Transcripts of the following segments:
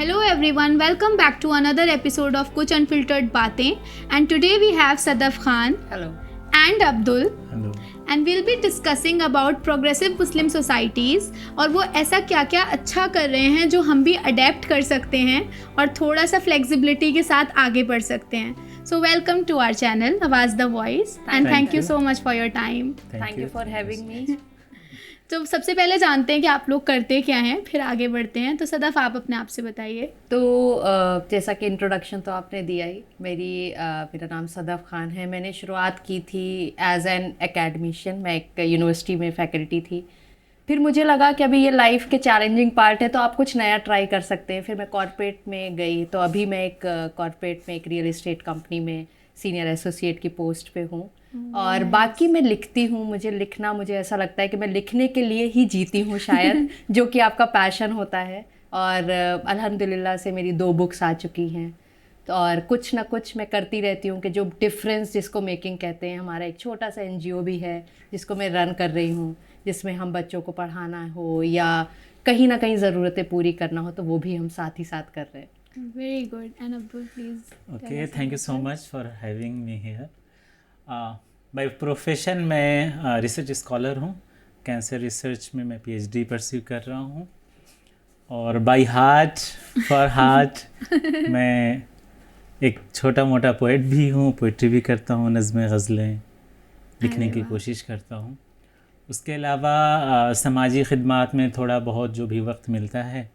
Hello everyone, welcome back to another episode of Kuch Unfiltered Baatein, and today we have Sadaf Khan. Hello. And Abdul. Hello. And we'll be discussing about progressive Muslim societies और वो ऐसा क्या क्या अच्छा कर रहे हैं जो हम भी अडेप्ट कर सकते हैं और थोड़ा सा फ्लेक्सिबिलिटी के साथ आगे बढ़ सकते हैं. So welcome to our channel, Awaz the Voice, and thank you so much for your time. Thank you for having me. तो सबसे पहले जानते हैं कि आप लोग करते क्या हैं, फिर आगे बढ़ते हैं. तो सदफ आप अपने आप से बताइए. तो जैसा कि इंट्रोडक्शन तो आपने दिया ही, मेरा नाम सदफ खान है. मैंने शुरुआत की थी एज एन एकेडमिशियन. मैं एक यूनिवर्सिटी में फैकल्टी थी. फिर मुझे लगा कि अभी ये लाइफ के चैलेंजिंग पार्ट है तो आप कुछ नया ट्राई कर सकते हैं. फिर मैं कॉर्पोरेट में गई. तो अभी मैं एक कॉर्पोरेट में एक रियल एस्टेट कंपनी में सीनियर एसोसिएट की पोस्ट पे हूँ. और बाकी मैं लिखती हूँ. मुझे ऐसा लगता है कि मैं लिखने के लिए ही जीती हूँ शायद, जो कि आपका पैशन होता है. और अल्हम्दुलिल्लाह से मेरी 2 बुक्स आ चुकी हैं. तो और कुछ ना कुछ मैं करती रहती हूँ कि जो डिफरेंस जिसको मेकिंग कहते हैं. हमारा एक छोटा सा NGO भी है जिसको मैं रन कर रही हूँ, जिसमें हम बच्चों को पढ़ाना हो या कहीं ना कहीं ज़रूरतें पूरी करना हो तो वो भी हम साथ ही साथ कर रहे हैं. Very good. And Abdul, please. Okay, thank you so much for having me here. By profession मैं रिसर्च स्कॉलर हूँ. कैंसर रिसर्च में मैं PhD परस्यू कर रहा हूँ. और बाय हार्ट फॉर हार्ट मैं एक छोटा मोटा पोइट भी हूँ. पोइट्री भी करता हूँ, नज़्में गज़लें लिखने की कोशिश करता हूँ. उसके अलावा समाजी खिदमात में थोड़ा बहुत जो भी वक्त मिलता है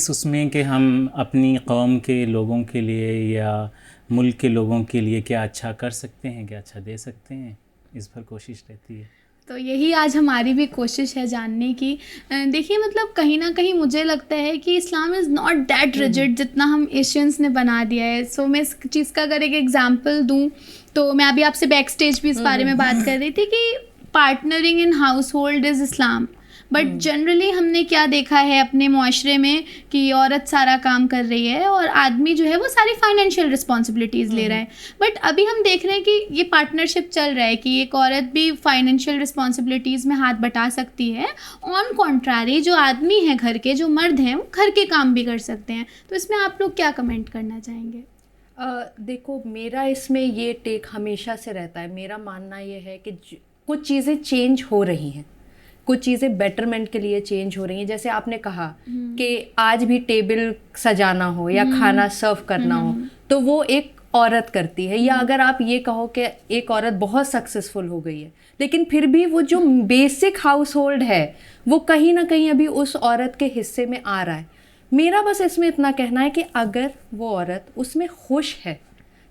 उसमें कि हम अपनी कौम के लोगों के लिए या मुल्क के लोगों के लिए क्या अच्छा कर सकते हैं, क्या अच्छा दे सकते हैं, इस पर कोशिश रहती है. तो यही आज हमारी भी कोशिश है जानने की. देखिए मतलब कहीं ना कहीं मुझे लगता है कि इस्लाम इज़ नॉट दैट रिजिड जितना हम एशियंस ने बना दिया है. सो मैं इस चीज़ का अगर एक एग्जांपल दूं तो मैं अभी आपसे बैक स्टेज भी इस बारे में बात कर रही थी कि partnering in house hold is Islam. But generally हमने क्या देखा है अपने मुआशरे में कि औरत सारा काम कर रही है और आदमी जो है वो सारी फाइनेंशियल रिस्पॉन्सिबिलिटीज़ ले रहा है. बट अभी हम देख रहे हैं कि ये पार्टनरशिप चल रहा है कि एक औरत भी फाइनेंशियल रिस्पॉन्सिबिलिटीज़ में हाथ बटा सकती है. ऑन कॉन्ट्रारी जो आदमी हैं घर के, जो मर्द हैं, वो घर के काम भी कर सकते हैं. तो इसमें आप लोग क्या कमेंट करना चाहेंगे? देखो, मेरा इसमें ये टेक हमेशा से रहता है. मेरा मानना ये है कि कुछ चीज़ें चेंज हो रही हैं, कुछ चीज़ें बेटरमेंट के लिए चेंज हो रही हैं. जैसे आपने कहा कि आज भी टेबल सजाना हो या खाना सर्व करना हो तो वो एक औरत करती है. या अगर आप ये कहो कि एक औरत बहुत सक्सेसफुल हो गई है लेकिन फिर भी वो जो बेसिक हाउस होल्ड है वो कहीं ना कहीं अभी उस औरत के हिस्से में आ रहा है. मेरा बस इसमें इतना कहना है कि अगर वो औरत उसमें खुश है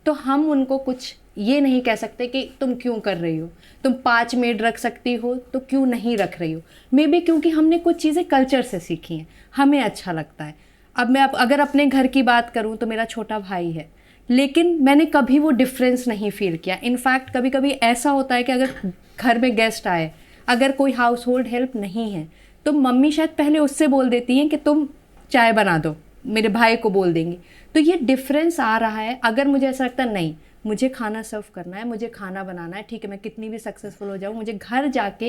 तो हम उनको कुछ ये नहीं कह सकते कि तुम क्यों कर रही हो. तुम 5 मेड रख सकती हो तो क्यों नहीं रख रही हो. मे बी क्योंकि हमने कुछ चीज़ें कल्चर से सीखी हैं, हमें अच्छा लगता है. अब मैं अगर अपने घर की बात करूं तो मेरा छोटा भाई है लेकिन मैंने कभी वो डिफरेंस नहीं फील किया. इनफैक्ट कभी कभी ऐसा होता है कि अगर घर में गेस्ट आए, अगर कोई हाउस होल्ड हेल्प नहीं है तो मम्मी शायद पहले उससे बोल देती हैं कि तुम चाय बना दो, मेरे भाई को बोल देंगी. तो ये डिफरेंस आ रहा है. अगर मुझे ऐसा लगता नहीं मुझे खाना सर्व करना है, मुझे खाना बनाना है, ठीक है, मैं कितनी भी सक्सेसफुल हो जाऊँ, मुझे घर जाके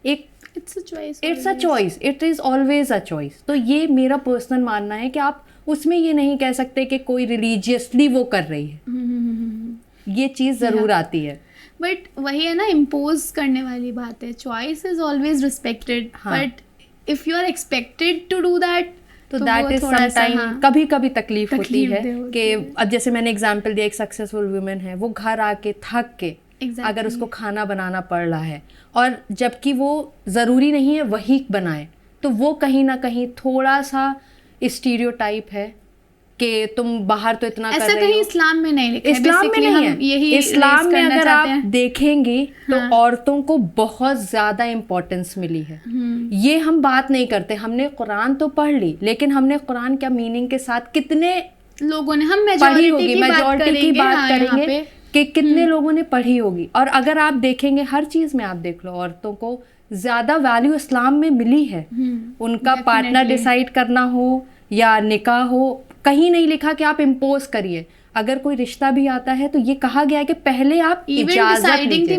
एक it's a choice, it is always a choice. तो ये मेरा पर्सनल मानना है कि आप उसमें ये नहीं कह सकते कि कोई रिलीजियसली वो कर रही है. ये चीज़ ज़रूर आती है. बट वही है ना, इम्पोज करने वाली बात है. Choice is always respected, but if you are expected to do that तो दैट इज समटाइम कभी कभी तकलीफ होती है कि अब जैसे मैंने एग्जांपल दिया, एक सक्सेसफुल वुमेन है, वो घर आके थक के अगर उसको खाना बनाना पड़ रहा है और जबकि वो ज़रूरी नहीं है वही बनाए तो वो कहीं ना कहीं थोड़ा सा स्टीरियोटाइप है कि तुम बाहर तो इतना कर रही हो. ऐसा कहीं इस्लाम में नहीं लिखा है. इस्लाम में नहीं है. यही इस्लाम में अगर आप देखेंगे तो औरतों को बहुत ज़्यादा इम्पोर्टेंस मिली है. ये हम बात नहीं करते. हमने कुरान तो पढ़ ली लेकिन हमने कुरान क्या मीनिंग के साथ कितने लोगों ने, हम पढ़ी होगी, मेजॉरिटी की बात करेंगे कि कितने लोगों ने पढ़ी होगी. और अगर आप देखेंगे हर चीज़ में आप देख लो, औरतों को ज़्यादा वैल्यू इस्लाम में मिली है. उनका पार्टनर डिसाइड करना हो या निकाह हो, कहीं नहीं लिखा कि आप इम्पोज करिए. अगर कोई रिश्ता भी आता है तो ये कहा गया है कि पहले आप इजाजत लीजिए.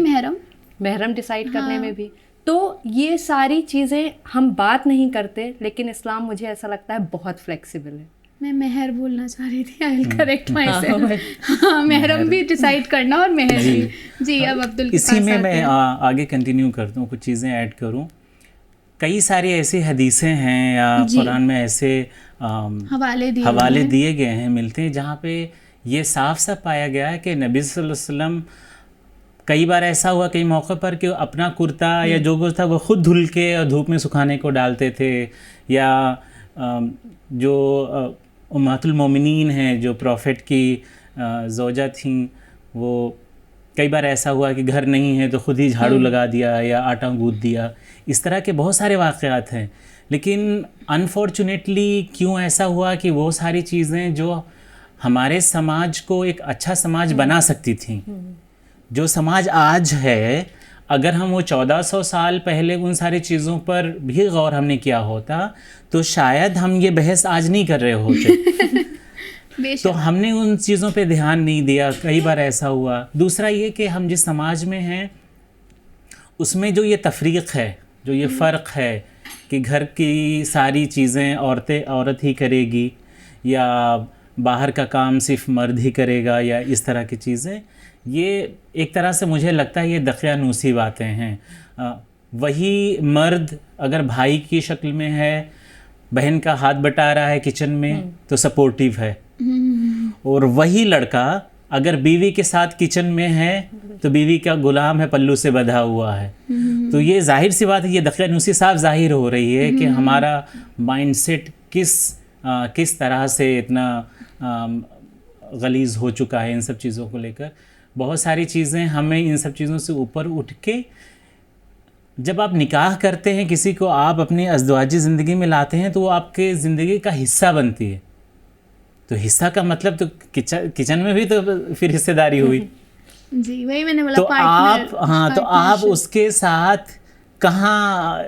महरम डिसाइड करने में भी तो ये सारी चीज़ें हम बात नहीं करते, लेकिन इस्लाम मुझे ऐसा लगता है बहुत फ्लेक्सिबल है। मैं मेहर बोलना चाह रही थी, I will correct my self. हाँ, महरम भी डिसाइड करना और मेहर भी। जी, अब अब्दुल के इसी पास में आते मैं हैं। आगे कंटिन्यू करता हूँ, कुछ चीज़ें ऐड करूँ। कई सारी ऐसी हदीसें हैं या जी। कुरान में ऐसे हवाले दिए गए हैं, मिलते हैं, जहाँ पे ये साफ साफ पाया गया है कि नबी सल्लल्लाहु अलैहि वसल्लम, कई बार ऐसा हुआ कई मौक़े पर कि अपना कुर्ता या जो कुछ था वो खुद धुल के और धूप में सुखाने को डालते थे, या जो उम्मतुल मोमिनीन हैं, जो प्रॉफिट की ज़ौजा थीं, वो कई बार ऐसा हुआ कि घर नहीं है तो खुद ही झाड़ू लगा दिया या आटा गूँथ दिया। इस तरह के बहुत सारे वाक़यात हैं। लेकिन अनफॉर्चुनेटली क्यों ऐसा हुआ कि वो सारी चीज़ें जो हमारे समाज को एक अच्छा समाज बना सकती थी, जो समाज आज है, अगर हम वो 1400 साल पहले उन सारी चीज़ों पर भी गौर हमने किया होता तो शायद हम ये बहस आज नहीं कर रहे होते। तो हमने उन चीज़ों पे ध्यान नहीं दिया, कई बार ऐसा हुआ। दूसरा ये कि हम जिस समाज में हैं उसमें जो ये तफरीक़ है, जो ये फ़र्क है कि घर की सारी चीज़ें औरत ही करेगी या बाहर का काम सिर्फ मर्द ही करेगा या इस तरह की चीज़ें, ये एक तरह से मुझे लगता है ये दकियानूसी बातें हैं। वही मर्द अगर भाई की शक्ल में है, बहन का हाथ बटा रहा है किचन में, तो सपोर्टिव है, और वही लड़का अगर बीवी के साथ किचन में है तो बीवी का गुलाम है, पल्लू से बंधा हुआ है। तो ये जाहिर सी बात है, ये दकियानूसी साफ जाहिर हो रही है कि हमारा माइंडसेट किस तरह से इतना गलीज़ हो चुका है इन सब चीज़ों को लेकर। बहुत सारी चीज़ें हमें इन सब चीज़ों से ऊपर उठ के, जब आप निकाह करते हैं किसी को, आप अपनी अज़दवाजी ज़िंदगी में लाते हैं तो वो आपके ज़िंदगी का हिस्सा बनती है। तो हिस्सा का मतलब तो किचन में भी तो फिर हिस्सेदारी हुई। जी, वही मैंने बोला, तो आप उसके साथ कहाँ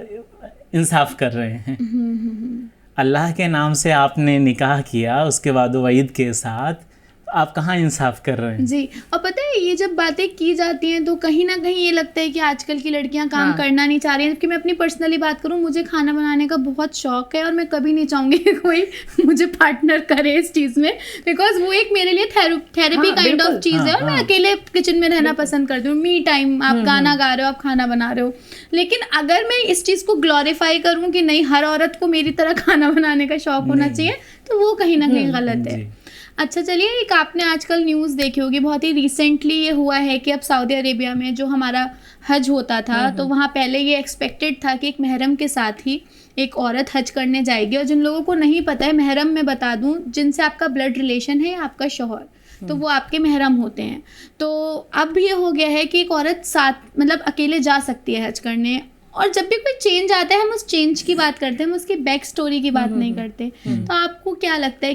इंसाफ कर रहे हैं? अल्लाह के नाम से आपने निकाह किया, उसके बाद वईद के साथ आप कहाँ इंसाफ कर रहे हैं? जी, और पता है ये जब बातें की जाती हैं तो कहीं ना कहीं ये लगता है कि आजकल की लड़कियां काम करना नहीं चाह रही हैं। जबकि मैं अपनी पर्सनली बात करूं, मुझे खाना बनाने का बहुत शौक है और मैं कभी नहीं चाहूँगी कि कोई मुझे पार्टनर करे इस चीज़ में, बिकॉज वो एक मेरे लिए थेरेपी काइंड ऑफ चीज़ है। और मैं अकेले किचन में रहना पसंद करती हूँ। मी टाइम, आप गाना गा रहे हो, आप खाना बना रहे हो। लेकिन अगर मैं इस चीज़ को ग्लोरीफाई करूँ कि नहीं, हर औरत को मेरी तरह खाना बनाने का शौक होना चाहिए, तो वो कहीं ना कहीं गलत है। अच्छा, चलिए, एक आपने आजकल न्यूज़ देखी होगी, बहुत ही रिसेंटली ये हुआ है कि अब सऊदी अरेबिया में जो हमारा हज होता था, तो वहाँ पहले ये एक्सपेक्टेड था कि एक महरम के साथ ही एक औरत हज करने जाएगी। और जिन लोगों को नहीं पता है, महरम मैं बता दूँ, जिनसे आपका ब्लड रिलेशन है, आपका शौहर, तो वो आपके महरम होते हैं। तो अब ये हो गया है कि एक औरत साथ, मतलब अकेले जा सकती है हज करने। और जब भी कोई चेंज आता है, हम उस चेंज की बात करते हैं, हम उसकी बैक स्टोरी की बात नहीं करते। तो आपको क्या लगता है,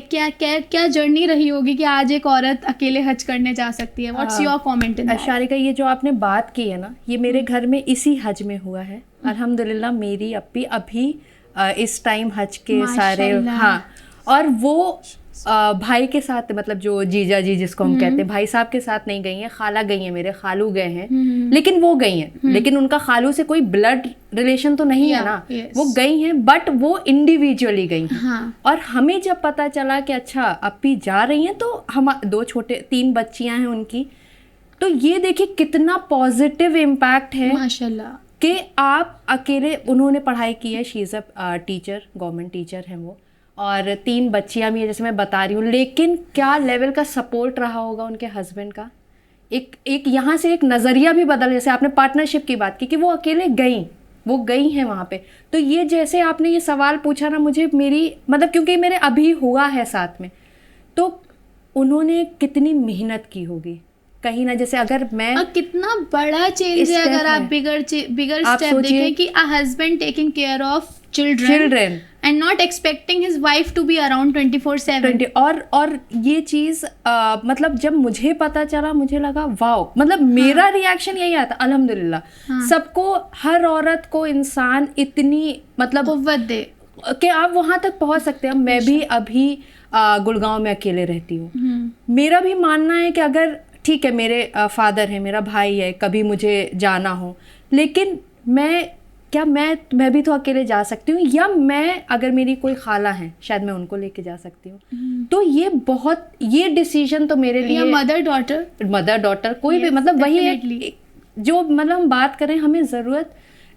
क्या जर्नी रही होगी कि आज एक औरत अकेले हज करने जा सकती है? What's your comment in that? Sharika, ये जो आपने बात की है ना, ये मेरे घर में इसी हज में हुआ है। अल्हम्दुलिल्लाह, मेरी अप्पी अभी इस टाइम हज के सारे, हाँ, और वो भाई के साथ, मतलब जो जीजा जी जिसको हम कहते हैं, भाई साहब के साथ नहीं गई हैं, खाला गई हैं, मेरे खालू गए हैं, लेकिन वो गई हैं। लेकिन उनका खालू से कोई ब्लड रिलेशन तो नहीं है ना, वो गई हैं, बट वो इंडिविजुअली गई हैं। हाँ। और हमें जब पता चला कि अच्छा अप्पी जा रही हैं, तो हम 3 बच्चियां हैं उनकी, तो ये देखिए कितना पॉजिटिव इम्पैक्ट है माशाल्लाह, कि आप अकेले, उन्होंने पढ़ाई की है, she is a teacher, government teacher हैं वो, और 3 बच्चियां भी हैं जैसे मैं बता रही हूँ। लेकिन क्या लेवल का सपोर्ट रहा होगा उनके हस्बैंड का। एक यहाँ से एक नज़रिया भी बदल, जैसे आपने पार्टनरशिप की बात की कि वो अकेले वो गई हैं वहाँ पे। तो ये जैसे आपने ये सवाल पूछा ना, मुझे मेरी मतलब, क्योंकि मेरे अभी हुआ है साथ में, तो उन्होंने कितनी मेहनत की होगी कहीं ना। जैसे अगर मैं, कितना बड़ा चेंज है अगर आप बिगर स्टेप देखें कि a husband taking care of children and not expecting his wife to be around 24/7। और ये चीज़ मतलब जब मुझे पता चला, मुझे लगा वाओ, मतलब मेरा रिएक्शन यही आता, अल्हम्दुलिल्लाह सबको, हर औरत को इंसान इतनी मतलब कुव्वत दे कि आप वहाँ तक पहुँच सकते हैं। मैं भी अभी गुड़गांव में अकेले रहती हूँ। मेरा भी मानना है कि अगर ठीक है, मेरे फादर है, मेरा भाई है, कभी मुझे जाना हो, लेकिन मैं क्या मैं भी तो अकेले जा सकती हूँ, या मैं अगर मेरी कोई खाला है शायद मैं उनको लेके जा सकती हूँ। तो ये डिसीजन तो मेरे लिए, मदर डॉटर कोई भी, मतलब वही है जो मतलब हम बात करें, हमें ज़रूरत।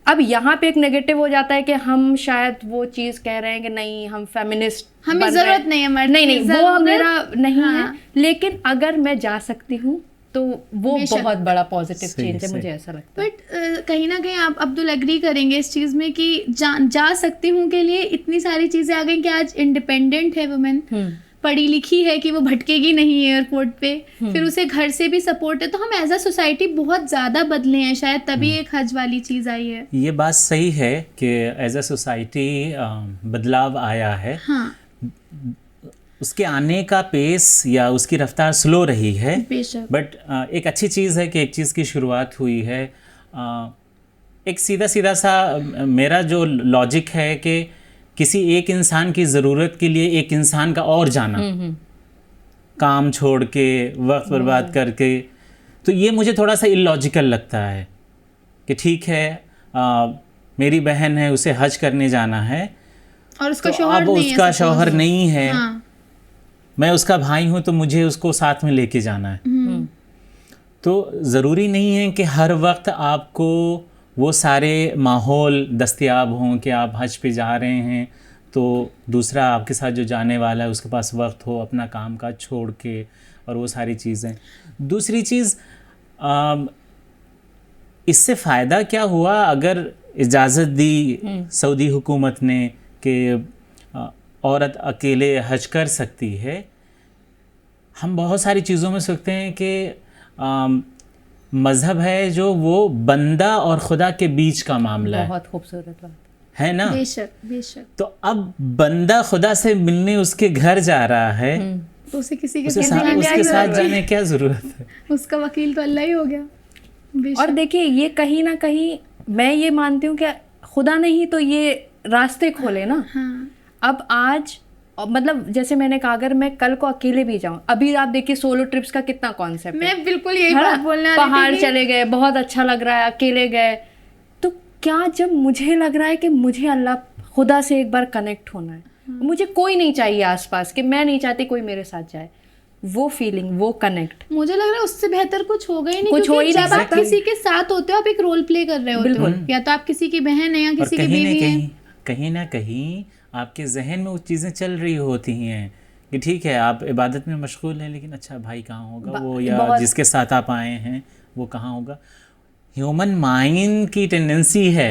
अब यहाँ पे एक नेगेटिव हो जाता है कि हम शायद वो चीज़ कह रहे हैं कि नहीं हम फेमिनिस्ट, हमें ज़रूरत नहीं है मर्द, नहीं वो मेरा नहीं है, लेकिन अगर मैं जा सकती हूँ तो वो बहुत बड़ा पॉजिटिव चेंज है, मुझे ऐसा लगता है। बट कहीं ना कहीं आप अब्दुल एग्री करेंगे इस चीज़ में कि जा सकती हूँ के लिए इतनी सारी चीज़ें आ गई कि आज इंडिपेंडेंट है वुमेन, पढ़ी लिखी है कि वो भटकेगी नहीं एयरपोर्ट पे, फिर उसे घर से भी सपोर्ट है। तो हम एज अ सोसाइटी बहुत ज़्यादा बदले हैं, शायद तभी एक हज वाली चीज़ आई है। ये बात सही है कि एज अ सोसाइटी बदलाव आया है। हाँ, उसके आने का पेस या उसकी रफ्तार स्लो रही है, बट एक अच्छी चीज़ है कि एक चीज़ की शुरुआत हुई है। एक सीधा सा मेरा जो लॉजिक है कि किसी एक इंसान की ज़रूरत के लिए एक इंसान का और जाना, काम छोड़ के, वक्त बर्बाद करके, तो ये मुझे थोड़ा सा इलॉजिकल लगता है कि ठीक है मेरी बहन है, उसे हज करने जाना है और उसका तो शौहर अब नहीं है, उसका शौहर नहीं है, हाँ। मैं उसका भाई हूँ तो मुझे उसको साथ में लेके जाना है। तो ज़रूरी नहीं है कि हर वक्त आपको वो सारे माहौल दस्तयाब हों कि आप हज पे जा रहे हैं तो दूसरा आपके साथ जो जाने वाला है उसके पास वक्त हो अपना काम काज छोड़ के और वो सारी चीज़ें। दूसरी चीज़, इससे फ़ायदा क्या हुआ अगर इजाज़त दी सऊदी हुकूमत ने कि औरत अकेले हज कर सकती है। हम बहुत सारी चीज़ों में सोचते हैं कि मज़हब है जो वो बंदा और खुदा के बीच का मामला है। बहुत खूबसूरत बात है ना। बेशक। तो अब बंदा खुदा से मिलने उसके घर जा रहा है तो उसे किसी के उसके साथ जाने क्या ज़रूरत है। उसका वकील तो अल्लाह ही हो गया। और देखिए ये कहीं ना कहीं मैं ये मानती हूँ कि खुदा ने ही तो ये रास्ते खोले ना। हाँ। अब आज मतलब जैसे मैंने कहा अगर मैं कल को अकेले भी जाऊं, अभी आप देखिए सोलो ट्रिप्स का कितना कॉन्सेप्ट है। मैं बिल्कुल यही बात बोलने वाली थी। पहाड़ चले गए, बहुत अच्छा लग रहा है, अकेले गए, तो क्या जब मुझे लग रहा है कि मुझे अल्लाह खुदा से एक बार कनेक्ट होना है, मुझे कोई नहीं चाहिए आसपास, कि मैं नहीं चाहती कोई मेरे साथ जाए, वो फीलिंग, वो कनेक्ट, मुझे लग रहा है उससे बेहतर कुछ होगा ही नहीं। कुछ हो ही नहीं जब आप किसी के साथ होते हो आप एक रोल प्ले कर रहे होते हो, या तो आप किसी की बहन है या किसी की बीवी है। कहीं ना कहीं आपके जहन में वो चीज़ें चल रही होती हैं कि ठीक है आप इबादत में मशगूल हैं, लेकिन अच्छा भाई कहाँ होगा वो, या जिसके साथ आप आए हैं वो कहाँ होगा। ह्यूमन माइंड की टेंडेंसी है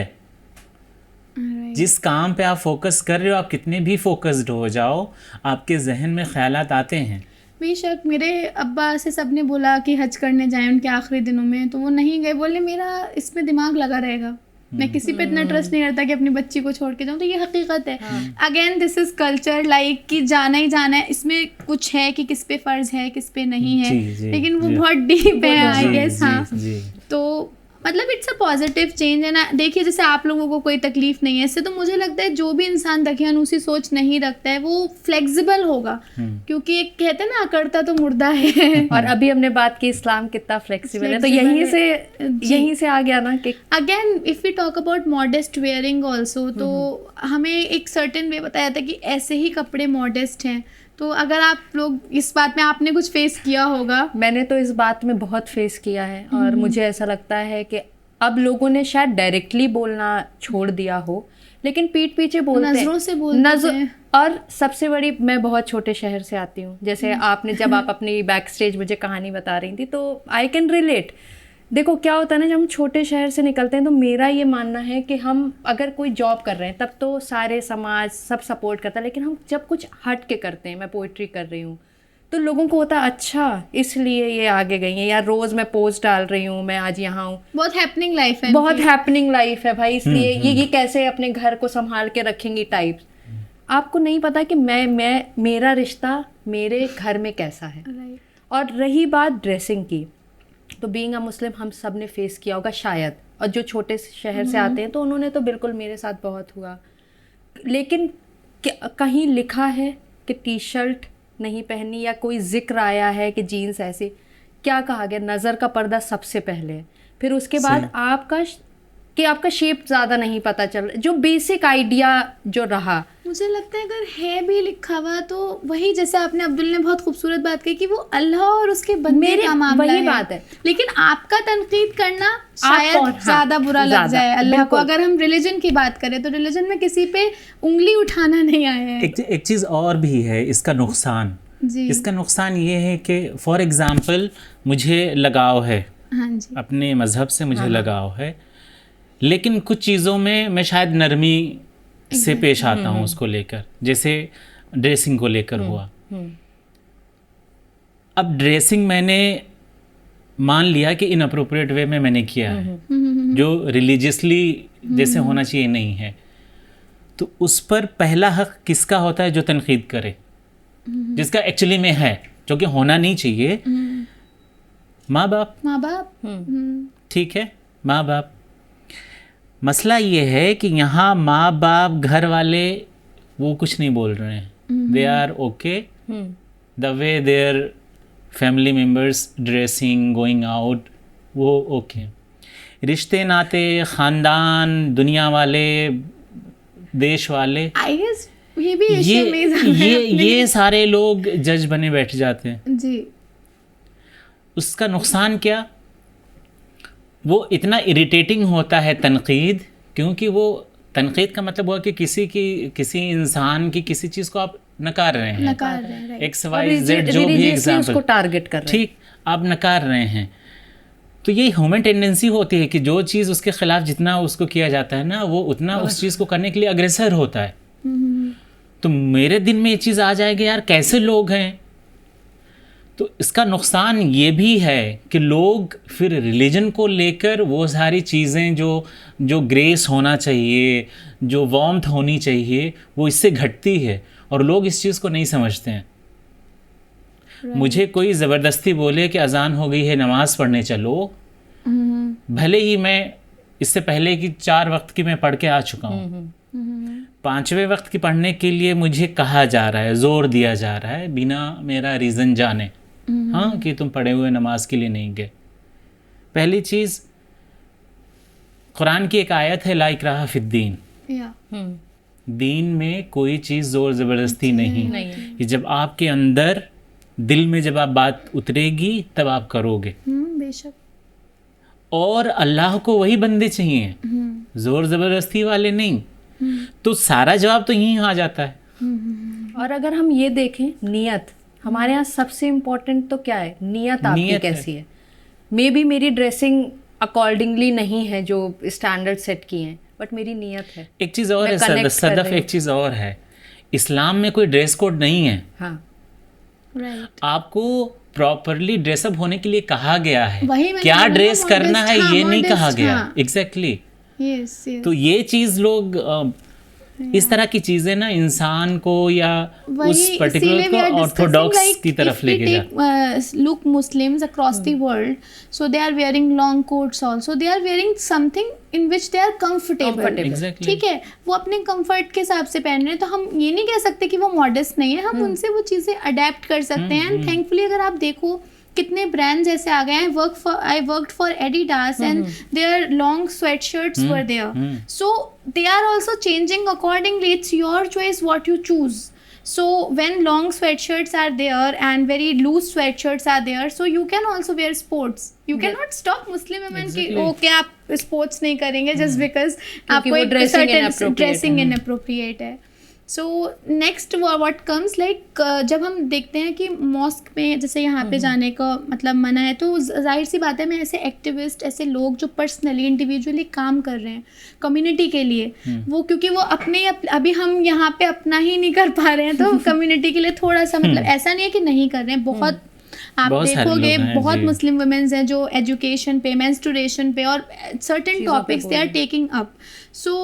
जिस काम पे आप फोकस कर रहे हो, आप कितने भी फोकस्ड हो जाओ, आपके जहन में ख्यालात आते हैं। बेशक मेरे अब्बा से सब ने बोला कि हज करने जाएं उनके आखिरी दिनों में, तो वो नहीं गए, बोले मेरा इसमें दिमाग लगा रहेगा, मैं किसी पे इतना ट्रस्ट नहीं करता कि अपनी बच्ची को छोड़ के जाऊँ। तो ये हकीकत है। Again this is culture, like कि जाना ही जाना है, इसमें कुछ है कि किस पे फ़र्ज़ है किस पे नहीं है, लेकिन वो बहुत डीप है आई गेस। हाँ, तो मतलब इट्स अ पॉजिटिव चेंज है ना। देखिए जैसे आप लोगों को कोई तकलीफ नहीं है इससे, तो मुझे लगता है जो भी इंसान दकियानूसी सोच नहीं रखता है वो फ्लेक्सिबल होगा, क्योंकि एक कहते हैं ना अकड़ता तो मुर्दा है। और अभी हमने बात की इस्लाम कितना फ्लेक्सिबल है, तो यहीं से आ गया ना कि again if we talk about modest wearing also, तो हमें एक सर्टेन वे बताया था कि ऐसे ही कपड़े मॉडेस्ट हैं। तो अगर आप लोग इस बात में आपने कुछ फेस किया होगा। मैंने तो इस बात में बहुत फेस किया है, और मुझे ऐसा लगता है कि अब लोगों ने शायद डायरेक्टली बोलना छोड़ दिया हो, लेकिन पीठ पीछे बोलते हैं, नजरों से बोलते हैं। और सबसे बड़ी, मैं बहुत छोटे शहर से आती हूँ, जैसे आपने जब आप अपनी बैक स्टेज मुझे कहानी बता रही थी, तो आई कैन रिलेट। देखो क्या होता है ना, जब हम छोटे शहर से निकलते हैं तो मेरा ये मानना है कि हम अगर कोई जॉब कर रहे हैं तब तो सारे समाज सब सपोर्ट करता है, लेकिन हम जब कुछ हट के करते हैं, मैं पोइट्री कर रही हूँ, तो लोगों को होता है अच्छा इसलिए ये आगे गई हैं, या रोज़ मैं पोस्ट डाल रही हूँ, मैं आज यहाँ हूँ, बहुत हैपनिंग लाइफ है, बहुत हैपनिंग लाइफ है भाई, इसलिए ये कैसे अपने घर को संभाल के रखेंगी टाइप। आपको नहीं पता कि मैं मेरा रिश्ता मेरे घर में कैसा है। और रही बात ड्रेसिंग की, तो बीइंग अ मुस्लिम हम सब ने फेस किया होगा शायद, और जो छोटे शहर से आते हैं तो उन्होंने तो बिल्कुल, मेरे साथ बहुत हुआ, लेकिन कहीं लिखा है कि टी शर्ट नहीं पहननी, या कोई जिक्र आया है कि जीन्स ऐसे, क्या कहा गया, नज़र का पर्दा सबसे पहले, फिर उसके बाद आपका कि आपका शेप ज़्यादा नहीं पता चल रहा, जो बेसिक आइडिया जो रहा। मुझे लगता है अगर है भी लिखा हुआ तो वही, जैसे आपने अब्दुल ने बहुत खूबसूरत बात कही कि वो अल्लाह और उसके बंदे का मामला वही है। बात है। लेकिन आपका तनकीद करना शायद हाँ, ज्यादा बुरा लग ज़्यादा, जाए अल्लाह को। बिल्कुल। अगर हम रिलीजन की बात करें तो रिलीजन में किसी पे उंगली उठाना नहीं आया है। एक चीज़ और भी है इसका नुकसान। जी, इसका नुकसान ये है कि फॉर एग्ज़ाम्पल मुझे लगाव है, हाँ जी, अपने मज़हब से मुझे लगाव है, लेकिन कुछ चीज़ों में मैं शायद नरमी से पेश आता हूँ उसको लेकर, जैसे ड्रेसिंग को लेकर हुआ। अब ड्रेसिंग मैंने मान लिया कि इनअप्रोप्रिएट वे में मैंने किया है, जो रिलीजियसली जैसे होना चाहिए नहीं है, तो उस पर पहला हक किसका होता है? जो तनकीद करे, जिसका एक्चुअली में है, जो कि होना नहीं चाहिए। माँ बाप, माँ बाप। ठीक है, माँ बाप। मसला ये है कि यहाँ माँ बाप, घर वाले, वो कुछ नहीं बोल रहे हैं। They are okay the way their family members dressing, going out, वो ओके। रिश्ते नाते, ख़ानदान, दुनिया वाले, देश वाले, आई गेस ये भी issue में ज़्यादा है अपने। ये सारे लोग जज बने बैठ जाते हैं। जी, उसका नुकसान क्या? वो इतना इरिटेटिंग होता है तनकीद, क्योंकि वो तनकीद का मतलब हुआ कि किसी इंसान की किसी चीज़ को आप नकार रहे हैं, नकार रहे हैं, right। एक्स वाई जेड जो भी एग्जाम्पल, उसको टारगेट कर रहे हैं। ठीक, आप नकार रहे हैं। तो ये ह्यूमन टेंडेंसी होती है कि जो चीज़ उसके खिलाफ जितना उसको किया जाता है ना, वो उतना उस चीज़ को करने के लिए अग्रेसर होता है। तो मेरे दिन में ये चीज़ आ जाएगी, यार कैसे लोग हैं। तो इसका नुकसान ये भी है कि लोग फिर रिलीजन को लेकर वो सारी चीज़ें जो ग्रेस होना चाहिए, जो वार्मथ होनी चाहिए, वो इससे घटती है और लोग इस चीज़ को नहीं समझते हैं। मुझे कोई ज़बरदस्ती बोले कि अजान हो गई है, नमाज़ पढ़ने चलो, भले ही मैं इससे पहले कि 4 वक्त की मैं पढ़ के आ चुका हूँ, 5वें वक्त की पढ़ने के लिए मुझे कहा जा रहा है, जोर दिया जा रहा है बिना मेरा रीज़न जाने, हाँ, कि तुम पढ़े हुए नमाज के लिए नहीं गए। पहली चीज़, कुरान की एक आयत है, ला इक्राहा फिद्दीन, दीन में कोई चीज़ ज़ोर ज़बरदस्ती नहीं है। कि जब आपके अंदर दिल में जब आप बात उतरेगी तब आप करोगे। बेशक। और अल्लाह को वही बंदे चाहिए, ज़ोर ज़बरदस्ती वाले नहीं। तो सारा जवाब तो यहीं आ जाता है। और अगर हम ये देखें, नियत हमारे यहाँ सबसे इम्पोर्टेंट तो क्या है? नियत आपकी कैसी है। मे बी मेरी ड्रेसिंग अकॉर्डिंगली नहीं है जो स्टैंडर्ड सेट किए हैं, बट मेरी नियत है। एक चीज़ और है सदफ, एक चीज़ और है, इस्लाम में कोई ड्रेस कोड नहीं है। हाँ, राइट। आपको प्रॉपरली ड्रेसअप होने के लिए कहा गया है, वही क्या ड्रेस करना है ये नहीं कहा गया। हाँ। एग्जैक्टली। Yes, yes. तो ये चीज़ लोग इस तरह की चीज़ें ना इंसान को या उस पर्टिकुलर को ऑर्थोडॉक्स की तरफ लेके जाते। Look Muslims across the world, so they are wearing long coats also, they are wearing something in which they are comfortable. Exactly. ठीक है, वो अपने कंफर्ट के हिसाब से पहन रहे हैं, तो हम ये नहीं कह सकते कि वो मॉडेस्ट नहीं है, हम उनसे वो चीज़ें अडेप्ट कर सकते हैं। एंड थैंकफुली अगर आप देखो कितने ब्रांड्स ऐसे आ गए हैं। I worked for Adidas and their long sweatshirts were there, so they are also changing accordingly. It's your choice what you choose. So when long sweatshirts are there and very loose sweatshirts are there, so you can also wear sports. You cannot stop Muslim women कि okay आप sports नहीं करेंगे just because आपको एक certain dressing inappropriate है। So next what comes like, जब हम देखते हैं कि मॉस्क में जैसे यहाँ पे जाने का मतलब मना है, तो जाहिर सी बात है मैं ऐसे एक्टिविस्ट, ऐसे लोग जो पर्सनली इंडिविजुअली काम कर रहे हैं कम्युनिटी के लिए, वो क्योंकि वो अपने अभी हम यहाँ पे अपना ही नहीं कर पा रहे हैं, तो कम्युनिटी के लिए थोड़ा सा मतलब ऐसा नहीं है कि नहीं कर रहे हैं, बहुत आप देखोगे बहुत मुस्लिम वुमेन्स हैं जो एजुकेशन पे, मेंस्ट्रुएशन पे और certain topics they are taking up. So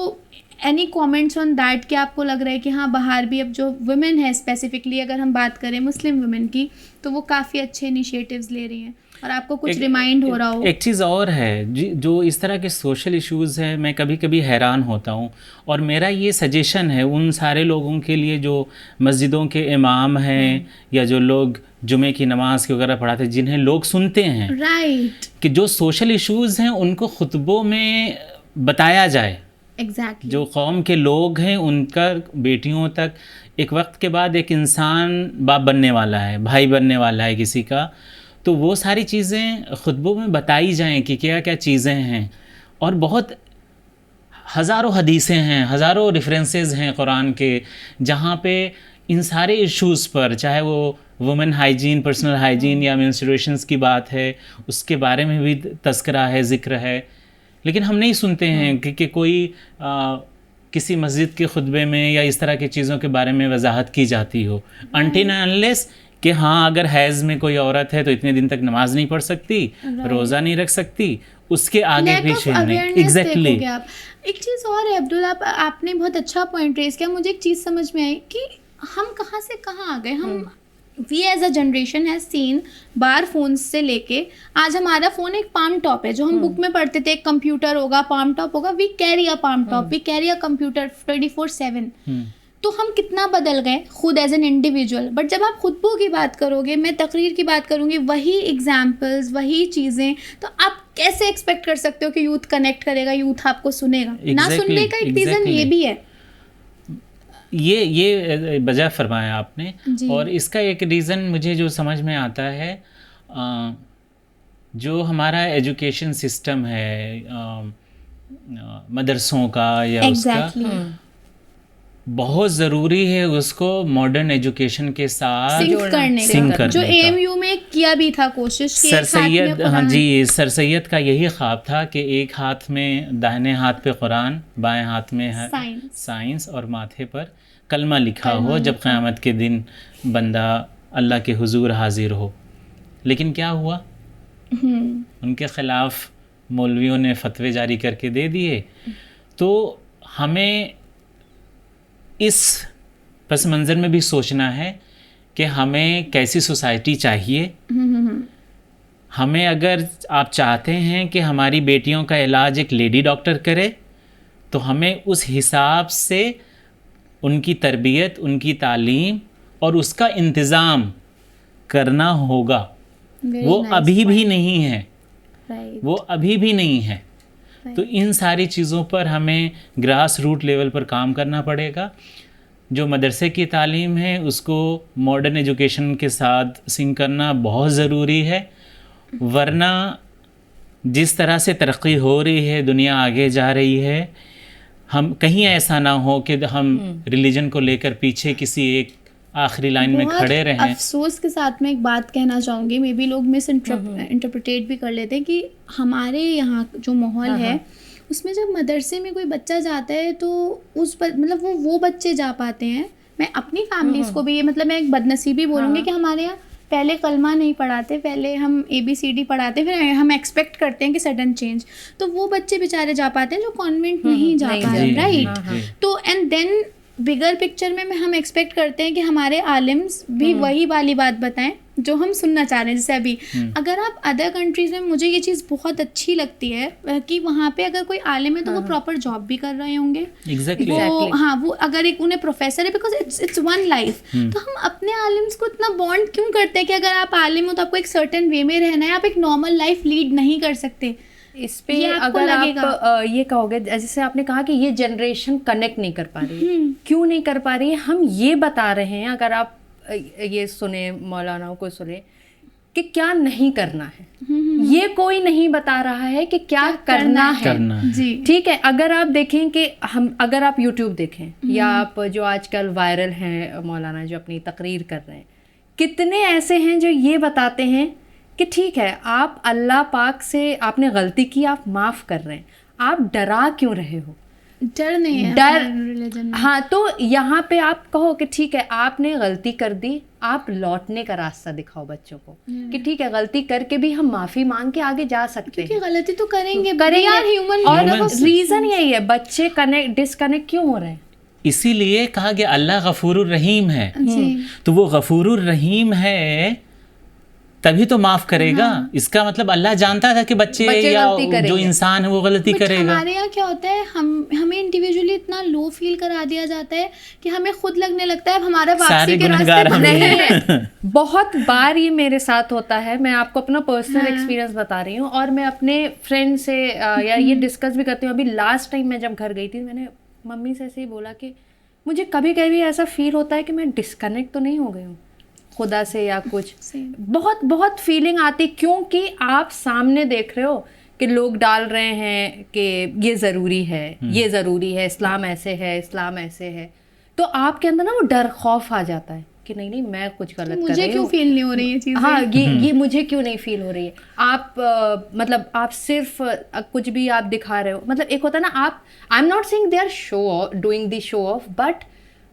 any comments on that कि आपको लग रहा है कि हाँ बाहर भी अब जो वुमेन है, स्पेसिफिकली अगर हम बात करें मुस्लिम वुमेन की, तो वो काफ़ी अच्छे इनिशिएटिव्स ले रही हैं और आपको कुछ रिमाइंड हो रहा हो। एक चीज़ और है जो इस तरह के सोशल इश्यूज़ है, मैं कभी कभी हैरान होता हूँ, और मेरा ये सजेशन है उन सारे लोगों के लिए जो मस्जिदों के इमाम हैं या जो लोग जुमे की नमाज वगैरह पढ़ाते हैं, जिन्हें लोग सुनते हैं, राइट, कि जो सोशल इश्यूज़ हैं उनको खुतबों में बताया जाए, एग्जैक्टली जो कौम के लोग हैं उनका बेटियों तक एक वक्त के बाद एक इंसान बाप बनने वाला है, भाई बनने वाला है किसी का, तो वो सारी चीज़ें खुतबों में बताई जाएं कि क्या क्या चीज़ें हैं। और बहुत हज़ारों हदीसें हैं, हज़ारों रेफरेंसेस हैं कुरान के, जहाँ पे इन सारे इश्यूज़ पर, चाहे वो वुमेन हाइजीन, पर्सनल हाइजीन या मेंस्ट्रुएशंस की बात है, उसके बारे में भी तज़किरा है, ज़िक्र है। लेकिन हम नहीं सुनते हैं कि कोई किसी मस्जिद के खुतबे में या इस तरह की चीज़ों के बारे में वजाहत की जाती हो, अनटिल अनलेस कि हाँ अगर हैज़ में कोई औरत है तो इतने दिन तक नमाज नहीं पढ़ सकती, रोज़ा नहीं रख सकती, उसके आगे पीछे नहीं। एग्जैक्टली। एक चीज़ और है अब्दुल, आपने बहुत अच्छा पॉइंट रेज किया। मुझे एक चीज़ समझ में आई कि हम कहाँ से कहाँ आ गए। हम we as a generation has seen बार फोन से लेके आज हमारा फ़ोन एक पाम टॉप है, जो हम बुक में पढ़ते थे, एक कंप्यूटर होगा, पाम टॉप होगा, we carry a palmtop, we carry a computer 24/7। तो हम कितना बदल गए खुद एज एन इंडिविजुअल। बट जब आप खुतबों की बात करोगे, मैं तकरीर की बात करूँगी, वही एग्जाम्पल्स, वही चीज़ें, तो आप कैसे एक्सपेक्ट कर सकते हो कि यूथ कनेक्ट करेगा, यूथ आपको सुनेगा? ना सुनने का एक रीज़न ये भी है। ये बजा फरमाया आपने। और इसका एक रीज़न मुझे जो समझ में आता है, जो हमारा एजुकेशन सिस्टम है मदरसों का या उसका, बहुत ज़रूरी है उसको मॉडर्न एजुकेशन के साथ सिंक करने का, जो एएमयू में किया भी था कोशिश। सर सैयद, हाँ जी, सर सैयद का यही ख्वाब था कि एक हाथ में, दाहिने हाथ पे कुरान, बाएं हाथ में है साइंस और माथे पर कलमा लिखा हो, जब क़यामत के दिन बंदा अल्लाह के हुजूर हाजिर हो। लेकिन क्या हुआ, उनके ख़िलाफ़ मौलवियों ने फतवे जारी करके दे दिए। तो हमें इस पस मंज़र में भी सोचना है कि हमें कैसी सोसाइटी चाहिए। हमें, अगर आप चाहते हैं कि हमारी बेटियों का इलाज एक लेडी डॉक्टर करे, तो हमें उस हिसाब से उनकी तरबियत, उनकी तालीम और उसका इंतज़ाम करना होगा। वो अभी भी नहीं है, वो अभी भी नहीं है। तो इन सारी चीज़ों पर हमें ग्रास रूट लेवल पर काम करना पड़ेगा। जो मदरसे की तालीम है उसको मॉडर्न एजुकेशन के साथ सिंक करना बहुत ज़रूरी है, वरना जिस तरह से तरक्की हो रही है, दुनिया आगे जा रही है, हम कहीं ऐसा ना हो कि हम रिलीजन को लेकर पीछे किसी एक आखिरी लाइन में खड़े रहें। अफसोस के साथ मैं एक बात कहना चाहूँगी, मे बी लोग मिस इंटरप्रिटेट भी कर लेते हैं कि हमारे यहाँ जो माहौल है उसमें जब मदरसे में कोई बच्चा जाता है तो मतलब वो बच्चे जा पाते हैं। मैं अपनी फैमिलीज़ को भी ये, मतलब मैं एक बदनसीबी बोलूँगी कि हमारे यहाँ पहले कलमा नहीं पढ़ाते, पहले हम ABCD पढ़ाते, फिर हम एक्सपेक्ट करते हैं कि सडन चेंज। तो वो बच्चे बेचारे जा पाते हैं जो कॉन्वेंट नहीं जा पा रहे, राइट? तो एंड देन बिगर पिक्चर में हम एक्सपेक्ट करते हैं कि हमारे आलिम्स भी वही वाली बात बताएं जो हम सुनना चाह रहे हैं। जैसे अभी अगर आप अदर कंट्रीज़ में, मुझे ये चीज़ बहुत अच्छी लगती है कि वहाँ पे अगर कोई आलिम है तो वो प्रॉपर जॉब भी कर रहे होंगे। वो हाँ, वो अगर एक उन्हें प्रोफेसर है, बिकॉज इट्स वन लाइफ। तो हम अपने आलिम्स को इतना बॉन्ड क्यों करते हैं कि अगर आप आलिम हो तो आपको एक सर्टेन वे में रहना है, आप एक नॉर्मल लाइफ लीड नहीं कर सकते। इस पे अगर आप ये कहोगे, जैसे आपने कहा कि ये जनरेशन कनेक्ट नहीं कर पा रही है, क्यों नहीं कर पा रही है? हम ये बता रहे हैं, अगर आप ये सुने, मौलाना को सुने कि क्या नहीं करना है, ये कोई नहीं बता रहा है कि क्या करना है। जी ठीक है। अगर आप देखें कि अगर आप यूट्यूब देखें या आप जो आजकल वायरल हैं मौलाना जो अपनी तकरीर कर रहे हैं, कितने ऐसे हैं जो ये बताते हैं कि ठीक है, आप अल्लाह पाक से आपने गलती की, आप माफ़ कर रहे हैं, आप डरा क्यों रहे हो? डर नहीं है, डर। हाँ, तो यहाँ पे आप कहो कि ठीक है, आपने गलती कर दी, आप लौटने का रास्ता दिखाओ बच्चों को कि ठीक है, गलती करके भी हम माफ़ी मांग के आगे जा सकते हैं। गलती तो करेंगे। और रीज़न यही है, बच्चे डिस्कनेक्ट क्यों हो रहे हैं? इसीलिए कहा कि अल्लाह गफूरुर रहीम है। तो वो गफूरुर रहीम है, तभी तो माफ करेगा। इसका मतलब अल्लाह जानता था कि बच्चे या गलती करेंगे। जो इंसान है वो गलती But करेगा। हमारे यहाँ क्या होता है, हमें इंडिविजुअली इतना लो फील करा दिया जाता है कि हमें खुद लगने लगता है अब हमारा वापसी सारे के गुनहगार रास्ते हम बंद ही है। हैं। बहुत बार ये मेरे साथ होता है, मैं आपको अपना पर्सनल हाँ। एक्सपीरियंस बता रही हूँ, और मैं अपने फ्रेंड से या ये डिस्कस भी करती हूँ। अभी लास्ट टाइम मैं जब घर गई थी, मैंने मम्मी से ऐसे ही बोला कि मुझे कभी कभी ऐसा फील होता है कि मैं डिस्कनेक्ट तो नहीं हो गई हूँ खुदा से या कुछ। Same. बहुत बहुत फीलिंग आती, क्योंकि आप सामने देख रहे हो कि लोग डाल रहे हैं कि ये ज़रूरी है, ये ज़रूरी है, इस्लाम ऐसे है, इस्लाम ऐसे है, तो आपके अंदर ना वो डर खौफ आ जाता है कि नहीं नहीं मैं कुछ गलत कर मुझे रही क्यों हूँ। फील नहीं हो रही ये चीजें। हाँ, ये मुझे क्यों नहीं फील हो रही है। आप मतलब आप सिर्फ कुछ भी आप दिखा रहे हो, मतलब एक होता है ना, आप I am not saying they are show doing the show off, but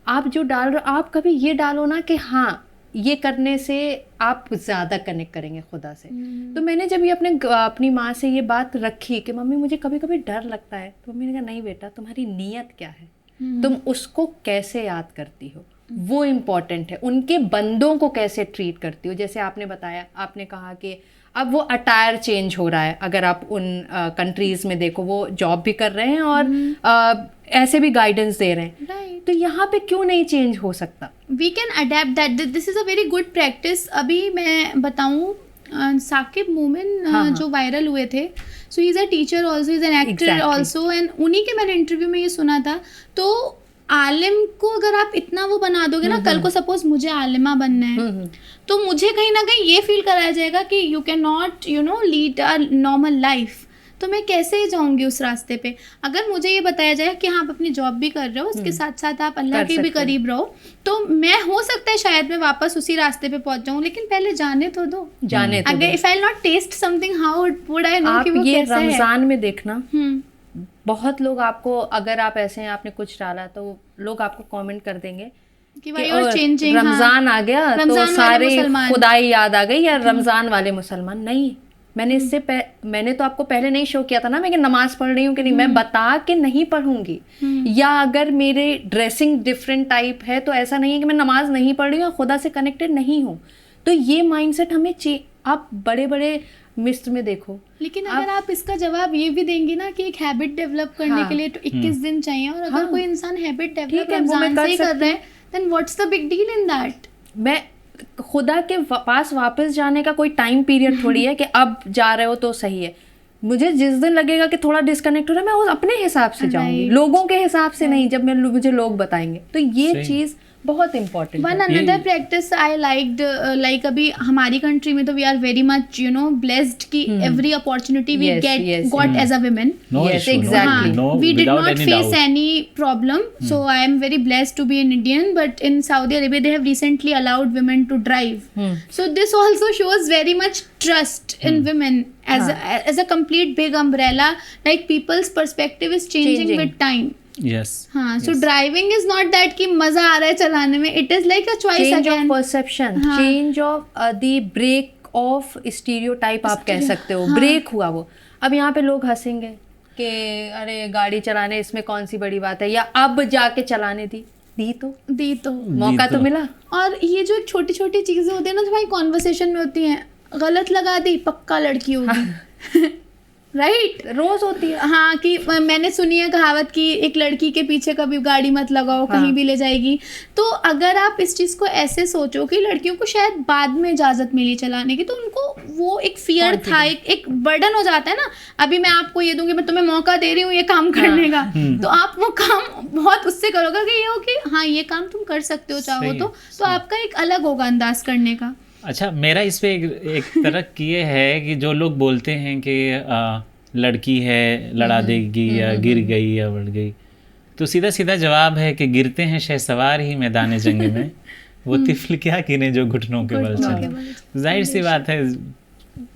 आप जो डाल रहे हो, आप कभी ये डालो ना कि हाँ ये करने से आप ज़्यादा कनेक्ट करेंगे खुदा से। तो मैंने जब ये अपनी माँ से ये बात रखी कि मम्मी मुझे कभी कभी डर लगता है, तो मम्मी ने कहा नहीं बेटा, तुम्हारी नीयत क्या है, तुम उसको कैसे याद करती हो, वो इम्पॉर्टेंट है। उनके बंदों को कैसे ट्रीट करती हो। जैसे आपने बताया, आपने कहा कि अब वो अटायर चेंज हो रहा है, अगर आप उन कंट्रीज़ में देखो, वो जॉब भी कर रहे हैं और ऐसे भी गाइडेंस दे रहे हैं, Right. तो यहाँ पे क्यों नहीं चेंज हो सकता? We can adapt that, this is a very good practice. अभी मैं बताऊँ, साकिब मोमिन हाँ। जो वायरल हुए थे, so he is a teacher also, is an actor Exactly. Also, and उन्हीं के मैंने इंटरव्यू में ये सुना था। तो आलिम को अगर आप इतना वो बना दोगे ना, कल को सपोज मुझे आलिमा बनना है, तो मुझे कहीं ना कहीं ये फील कराया जाएगा कि you can not lead a normal life, तो मैं कैसे जाऊंगी उस रास्ते पे। अगर मुझे ये बताया जाए कि हाँ आप अपनी जॉब भी कर रहे हो, उसके साथ साथ आप अल्लाह कर के भी सकते हो। करीब रहो, तो मैं हो सकता है शायद मैं वापस उसी रास्ते पे पहुंच जाऊं, लेकिन पहले जाने तो दो। जाने तो अगर दो। If I not test something, how would I know आप कि वो ये कैसा है। रमज़ान में देखना, हम्म, बहुत लोग आपको, अगर आप ऐसे हैं आपने कुछ डाला तो लोग आपको कमेंट कर देंगे कि कि भाई और चेंजिंग, रमज़ान आ गया तो रमज़ान वाले सारे मुसलमान। खुदाई याद आ गई, या रमज़ान वाले मुसलमान। नहीं, मैंने मैंने तो आपको पहले नहीं शो किया था ना मैं कि नमाज पढ़ रही हूँ कि नहीं, मैं बता के नहीं पढ़ूंगी। या अगर मेरे ड्रेसिंग डिफरेंट टाइप है, तो ऐसा नहीं है कि मैं नमाज नहीं पढ़ रही हूँ, खुदा से कनेक्टेड नहीं हूँ। तो ये माइंडसेट हमें आप बड़े बड़े मिस्र में देखो। लेकिन अगर आप इसका जवाब ये भी देंगे ना कि एक हैबिट डेवलप करने हाँ। के लिए तो 21 दिन चाहिए, और अगर हाँ। कोई इंसान हैबिट ठीक डेवलप है, वो मैं रमजान कर से ही कर सकती रहा है, then what's the big deal in that. मैं खुदा के पास वापस जाने का कोई टाइम पीरियड थोड़ी है कि अब जा रहे हो तो सही है। मुझे जिस दिन लगेगा कि थोड़ा डिस्कनेक्ट हो रहा है, मैं उस अपने हिसाब से जाऊंगी, Right. लोगों के हिसाब से नहीं। जब मुझे लोग बताएंगे, तो ये सही। चीज़ बहुत इम्पोर्टेंट वन है। Another practice I liked, like अभी हमारी कंट्री में तो we are very much blessed कि every opportunity we Yes, get yes, got as a women. No Yes, issue, exactly. no, We did without not any face doubt. any problem. So I am very blessed to be an Indian. But in Saudi Arabia, they have recently allowed women to drive. So this also shows very much trust in women as a complete big umbrella. Like people's perspective is changing with time. Yes. हाँ, so driving is not that कि मजा आ रहा है चलाने में. It is like a choice change of again. Perception, हाँ. Change of the break of stereotype आप कह सकते हो। ब्रेक हुआ वो। अब यहाँ पे लोग हंसेंगे कि अरे गाड़ी चलाने इसमें कौन सी बड़ी बात है, या अब जाके चलाने दी तो मौका तो मिला। और ये जो छोटी छोटी चीजें होती है ना, जो भाई कॉन्वर्सेशन में होती हैं, गलत लगा दी पक्का लड़की होगी। राइट, रोज होती है। हाँ, कि मैंने सुनी है कहावत कि एक लड़की के पीछे कभी गाड़ी मत लगाओ, कहीं भी ले जाएगी। तो अगर आप इस चीज़ को ऐसे सोचो कि लड़कियों को शायद बाद में इजाज़त मिली चलाने की, तो उनको वो एक फियर था, एक बर्डन हो जाता है ना। अभी मैं आपको ये दूंगी, मैं तुम्हें मौका दे रही हूँ ये काम करने का, तो आप वो काम बहुत उससे करोगे कि ये हो कि हाँ ये काम तुम कर सकते हो चाहो तो आपका एक अलग होगा अंदाज करने का। अच्छा, मेरा इस पे एक तरह ये है कि जो लोग बोलते हैं कि लड़की है लड़ा देगी या गिर गई या बढ़ गई, तो सीधा सीधा जवाब है कि गिरते हैं शहसवार ही मैदान जंग में, वो तिफल क्या गिने जो घुटनों के बल चले। जाहिर सी बात है,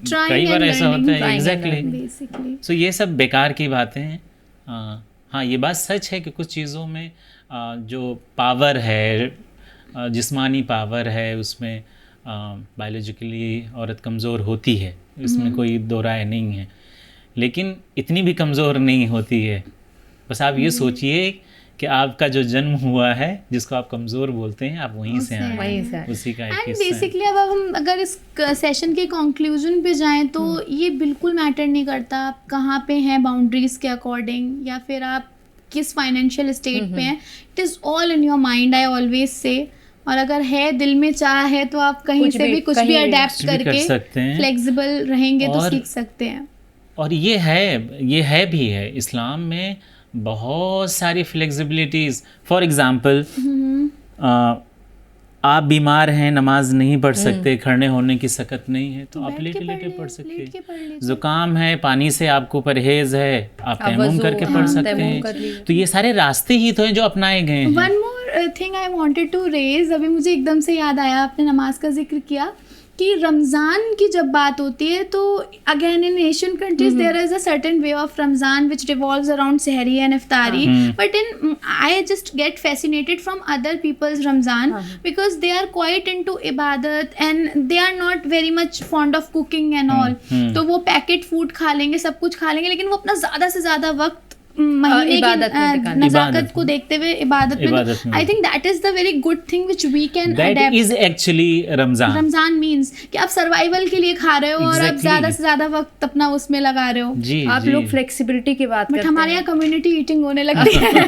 कई बार ऐसा होता है। एग्जैक्टली। सो ये सब बेकार की बातें हैं। हाँ, ये बात सच है कि कुछ चीज़ों में जो पावर है, जिस्मानी पावर है, उसमें बायोलॉजिकली औरत कमज़ोर होती है, इसमें कोई दो राय नहीं है, लेकिन इतनी भी कमज़ोर नहीं होती है। बस आप ये सोचिए कि आपका जो जन्म हुआ है, जिसको आप कमज़ोर बोलते हैं, आप वहीं से आए वहीं से हैं, आए। उसी का एक एंड हिस्सा है। बेसिकली अब हम अगर इस सेशन के कंक्लूजन पे जाएं तो ये बिल्कुल मैटर नहीं करता आप कहाँ पे हैं बाउंड्रीज के अकॉर्डिंग, या फिर आप किस फाइनेंशियल स्टेट पे हैं, it is all in your mind, I always say. और अगर है दिल में चाह है तो आप कहीं कुछ से भी, भी कुछ कहीं भी भी, अडेप्ट कुछ भी कर करके सकते हैं। फ्लेक्सिबल रहेंगे तो और- सीख सकते हैं। और ये है भी है इस्लाम में बहुत सारी फ्लेक्सिबिलिटीज़। फॉर एग्ज़ाम्पल, आप बीमार हैं, नमाज नहीं पढ़ सकते, खड़े होने की सकत नहीं है, तो आप बैठ के लेटे लेटे पढ़ पढ़ ले, सकते लेट के हैं। पढ़ लीजिए। ज़ुकाम है, पानी से आपको परहेज़ है, आप तयम्मुम वज़ू, करके हाँ, पढ़ सकते तयम्मुम कर हैं। लीजिए। तो ये सारे रास्ते ही तो हैं जो अपनाए गए हैं। One more thing I wanted to raise, अभी मुझे एकदम से याद आया, आपने नमाज का जिक्र किया कि रमज़ान की जब बात होती है तो again in Asian countries there is a certain way of Ramzan which revolves around sehri and iftari, but in I just get fascinated from other peoples Ramzan because they are quite into ibadat and they are not very much fond of cooking and all. तो वो packet food खा लेंगे, सब कुछ खा लेंगे, लेकिन वो अपना ज़्यादा से ज़्यादा वक्त महीने इबादत में की टिकाने। नज़ाकत इबादत को में। देखते हुए इबादत इबादत में। में। I think that is the very good thing which we can that adapt. Is actually Ramzan. Ramzan means कि आप सर्वाइवल के लिए खा रहे हो और आप Exactly. ज्यादा से ज्यादा वक्त अपना उसमें लगा रहे हो। जी आप जी। लोग फ्लेक्सिबिलिटी की बात बट करते हमारे हैं। यहाँ कम्युनिटी ईटिंग होने लगती है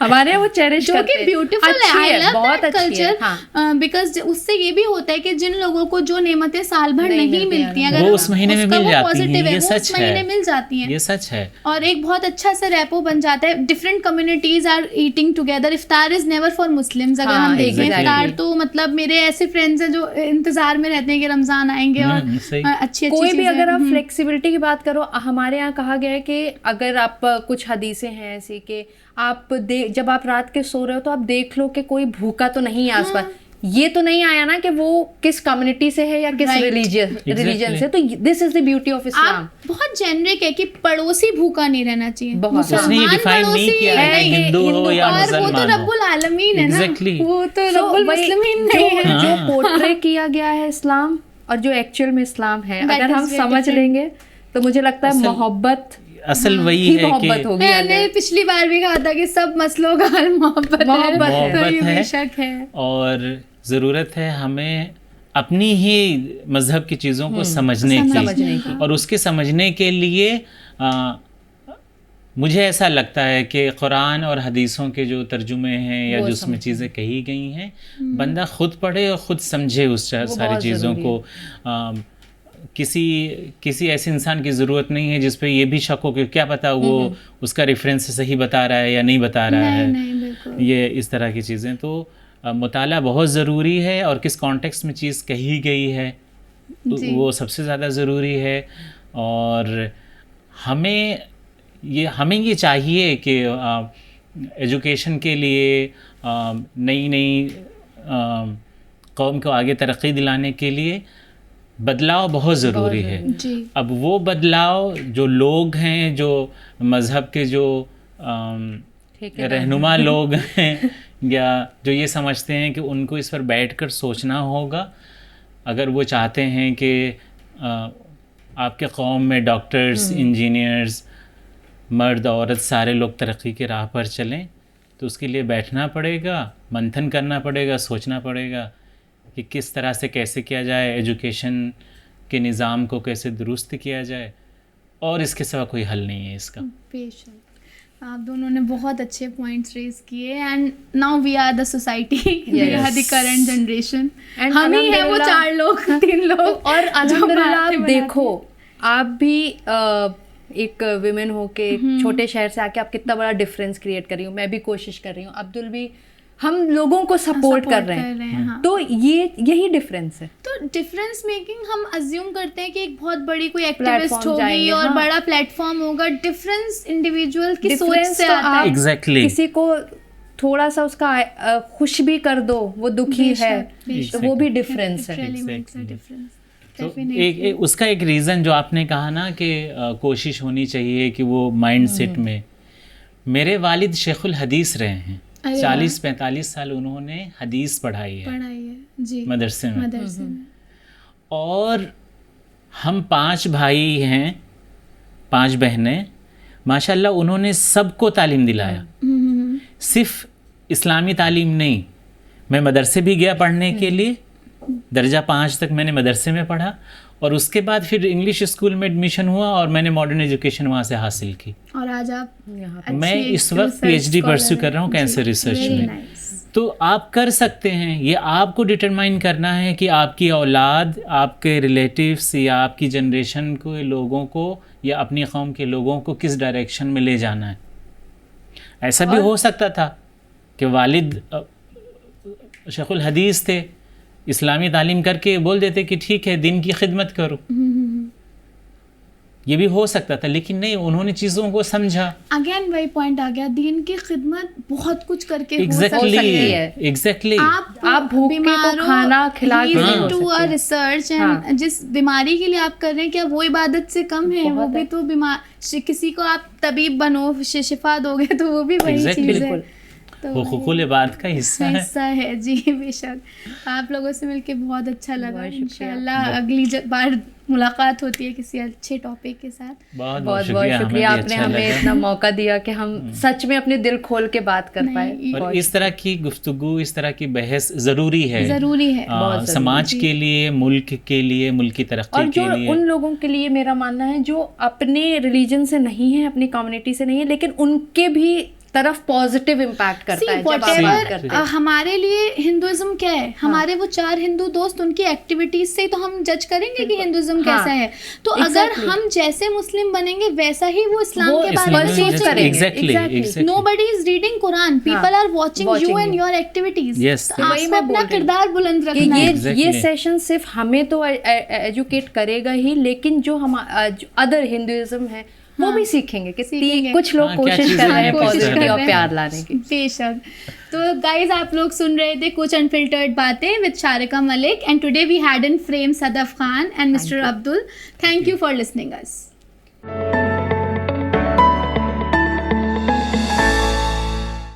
हमारे यहाँ वो चेरिश जो करते कि हैं। ब्यूटीफुल है। अच्छी आई लव बहुत दैट अच्छी है, हाँ। कल्चर बिकॉज उससे ये भी होता है कि जिन लोगों को जो नेमतें साल भर नहीं नहीं मिलती मिलती हैं, हैं, अगर वो उस महीने में उसका मिल वो जाती positive हैं, है, ये वो सच उस महीने है। मिल जाती हैं। ये सच है। और एक बहुत अच्छा सा रैपो बन जाता है, different communities are eating together. Iftar is never for Muslims, अगर हाँ, हम देखें exactly. इफ्तार तो मतलब मेरे ऐसे फ्रेंड्स हैं जो इंतजार में रहते हैं कि रमजान आएंगे और सही। अच्छी कोई भी चीजें- अगर आप फ्लेक्सिबिलिटी की बात करो, हमारे यहाँ कहा गया है कि अगर आप कुछ हदीसें हैं ऐसी कि आप जब आप रात के सो रहे हो तो आप देख लो कि कोई भूखा तो नहीं है आसपास। ये तो नहीं आया ना कि वो किस कम्युनिटी से है या किस Right. रिलीजन से। तो this is the beauty of Islam. आप बहुत जेनरिक है कि पड़ोसी भूखा नहीं रहना चाहिए। बहुत। उसने ये मुसलमान डिफाइन नहीं पड़ोसी किया है है कि कि हिंदू हो या और वो तो मुसलमान हो। रब्बुल आलमीन है ना। Exactly. वो तो So, रब्बुल वही मुस्लिमीन जो नहीं है। जो हाँ। पोर्ट्रे किया गया है इस्लाम और जो एक्चुअल में इस्लाम है, That अगर is हम very समझ different. लेंगे तो मुझे लगता है असल- मोहब्बत असल वही ही है मोहब्बत कि होगी। मैंने पिछली बार भी कहा था कि सब मसलों का हल मोहब्बत है। मोहब्बत है। तो ये मोहब्बत है। बेशक है। और ज़रूरत है हमें अपनी ही मज़हब की चीज़ों को समझने समझने की। और उसके समझने के लिए मुझे ऐसा लगता है कि कुरान और हदीसों के जो तर्जुमे हैं या वो जो उसमें समझे। चीज़ें कही गई हैं, बंदा खुद पढ़े और ख़ुद समझे उस सारी बहुत चीज़ों ज़रूरी को। किसी ऐसे इंसान की ज़रूरत नहीं है जिस पे ये भी शक हो कि क्या पता वो उसका रेफरेंस सही बता रहा है या नहीं बता रहा है। नहीं बिल्कुल। ये इस तरह की चीज़ें तो मुताला बहुत ज़रूरी है, और किस कॉन्टेक्स्ट में चीज़ कही गई है तो जी। वो सबसे ज़्यादा ज़रूरी है। और हमें ये चाहिए कि एजुकेशन के लिए नई कौम को आगे तरक्की दिलाने के लिए बदलाव बहुत ज़रूरी है। जी। अब वो बदलाव जो लोग हैं, जो मज़हब के जो रहनुमा लोग हैं या जो ये समझते हैं कि उनको इस पर बैठकर सोचना होगा, अगर वो चाहते हैं कि आपके कौम में डॉक्टर्स, इंजीनियर्स, मर्द औरत सारे लोग तरक्की के राह पर चलें, तो उसके लिए बैठना पड़ेगा, मंथन करना पड़ेगा, सोचना पड़ेगा कि किस तरह से कैसे किया जाए, एजुकेशन के निज़ाम को कैसे दुरुस्त किया जाए। और इसके सिवा कोई हल नहीं है इसका। बेशक आप दोनों ने बहुत अच्छे पॉइंट्स रेज किए। And now we are the society, we are the current generation. And हम ही हैं वो अल्हम्दुलिल्लाह- 4 लोग 3 लोग और अल्हम्दुलिल्लाह आप बातें देखो, आप भी एक विमेन हो के छोटे शहर से आके आप कितना बड़ा डिफरेंस क्रिएट कर रही हो। मैं भी कोशिश कर रही हूँ, अब्दुल भी, हम लोगों को सपोर्ट कर रहे हैं। हाँ। तो यही डिफरेंस है। तो डिफरेंस मेकिंग हम अज्यूम करते हैं कि एक बहुत बड़ी कोई एक्टिविस्ट Platform होगी जाएंगे, और हाँ। बड़ा प्लेटफॉर्म होगा। डिफरेंस इंडिविजुअल की सोच Difference से तो आता आप है। Exactly. किसी को थोड़ा सा उसका खुश भी कर दो, वो दुखी बेशक, है, बेशक। तो वो भी डिफरेंस है। Really makes a Exactly. difference. तो Definitely. उसका एक रीज़न जो आपने कहा ना कि कोशिश होनी चाहिए कि वो माइंड सेट में। मेरे वालिद शेखुल हदीस रहे हैं, अरे 40-45 साल उन्होंने हदीस पढ़ाई है पढ़ाई है जी मदरसे में। मदरसे में। और हम 5 भाई हैं, 5 बहनें, माशाल्लाह उन्होंने सबको तालीम दिलाया। सिर्फ इस्लामी तालीम नहीं, मैं मदरसे भी गया पढ़ने के लिए, दर्जा 5 तक मैंने मदरसे में पढ़ा, और उसके बाद फिर इंग्लिश स्कूल में एडमिशन हुआ और मैंने मॉडर्न एजुकेशन वहाँ से हासिल की। और आज आप मैं इस वक्त PhD परस्यू कर रहा हूँ कैंसर रिसर्च में। तो आप कर सकते हैं, ये आपको डिटरमाइन करना है कि आपकी औलाद, आपके रिलेटिव्स या आपकी जनरेशन के लोगों को या अपनी कौम के लोगों को किस डायरेक्शन में ले जाना है। ऐसा भी हो सकता था कि वालिद शेखुल हदीस थे, इस्लामी तालीम करके बोल देते कि ठीक है दिन की खिदमत करो, ये भी हो सकता था, लेकिन नहीं, उन्होंने चीज़ों को समझा। अगेन वही पॉइंट आ गया, दीन की खिदमत बहुत कुछ करके एग्जैक्टली आप भूखे को खाना खिला के टू अ रिसर्च एंड जिस बीमारी के लिए आप कर रहे हैं क्या वो इबादत से कम है? वो भी तो बीमार, किसी को आप तबीब बनो शिफा दोगे तो वो भी वही चीज़ है। तो हुकूकुल इबाद का हिस्सा है जी। बेशक आप लोगों से मिलके बहुत अच्छा लगा। इंशाल्लाह अगली बार मुलाकात होती है किसी अच्छे टॉपिक के साथ। बहुत बहुत शुक्रिया, आपने हमें इतना मौका दिया कि हम सच में अपने दिल खोल के बात कर पाए। और इस तरह की गुफ्तगू, इस तरह की बहस ज़रूरी है समाज के लिए, मुल्क के लिए, मुल्क की तरक्की के लिए। उन लोगों के लिए मेरा मानना है जो अपने रिलीजन से नहीं है, अपनी कम्युनिटी से नहीं है, लेकिन उनके भी तरफ पॉजिटिव इम्पैक्ट करता है। जब आप बात करते हैं हमारे लिए हिंदुइज्म क्या है, हमारे वो 4 हिंदू दोस्त, उनकी एक्टिविटीज से तो हम जज करेंगे कि हिंदुइज्म कैसा है। तो अगर हम जैसे मुस्लिम बनेंगे वैसा ही वो इस्लाम के बारे में सोचेंगे। Nobody is reading Quran, people are watching you and your activities. आपको अपना किरदार बुलंद रखना है। ये सेशन सिर्फ हमें तो एजुकेट करेगा ही, लेकिन जो हम अदर हिंदुइज्म है वो भी सीखेंगे कि कुछ लोग कोशिश कर रहे हैं पॉजिटिव और प्यार लाने की। बेशक। तो गाइज आप लोग सुन रहे थे कुछ अनफिल्टर्ड बातें with Sharika Malik, and today we had in frame Sadaf Khan and mister Abdul. Thank you for listening us.